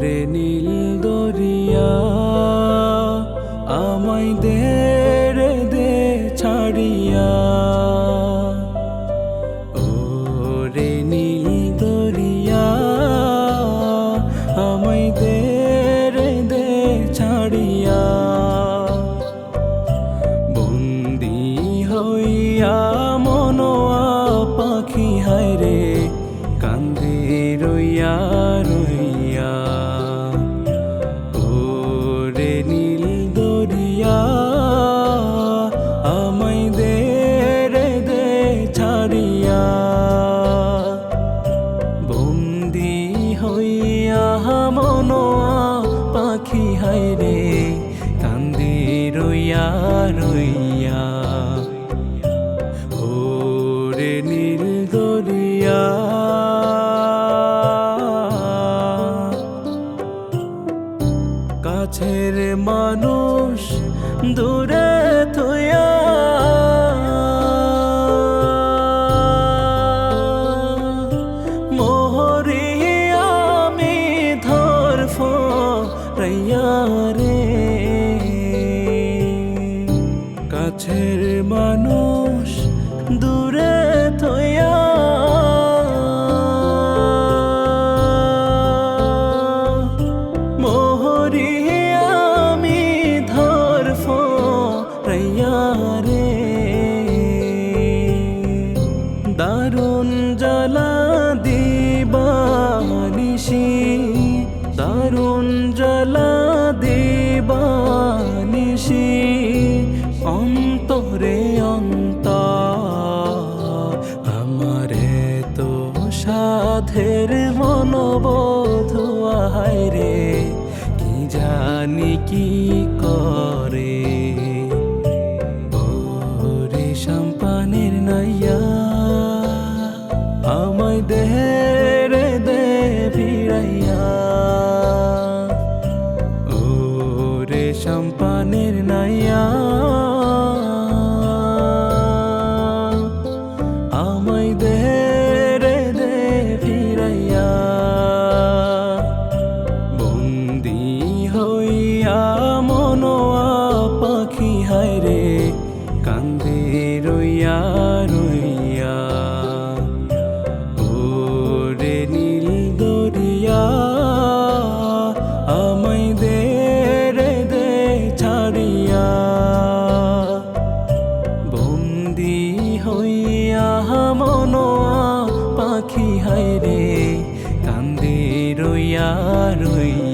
রে নীল দরিয়া আমায় দে রে দে ছাড়িয়া। ও রে নীল দরিয়া আমায় দে রে দে ছাড়িয়া। বন্দি হইয়া মনোয়া পাখি হায় রে কান্দে রইয়া রইয়া। ও রে নীল দরিয়া আমায় দে রে দে ছাড়িয়া। বন্দি হইয়া মনোয়া পাখি হায় রে কান্দে রইয়া রইয়া। ও রে নীল দরিয়া কাছের মানুষ দূরে থইয়া মোহরি আমি ধরফ রইয়া রে। কাছের মানুষ দূরে থইয়া মোহরি আমি ধরফ রইয়া রে। দারুণ জ্বালা দিবানিশি দারুণ জ্বালা দিবানিশি অন্তরে অন্তর আমারে তো সাধের মনোবোধ হায় রে কি জানি কি করে। ও রে সম্পানের নাইয়া আমায় দে রে দে ফিরাইয়া। ও রে সম্পানের নাইয়া আমায় দে রে দে ফিরাইয়া। বন্দি হইয়া মনোয়া পাখি হায় রে কান্দে রইয়া রইয়া। ও রে নীল দরিয়া আমায় দে রে দে ছাড়িয়া। বন্দি হইয়া মনোয়া পাখি হায় রে কান্দে রইয়া রইয়া।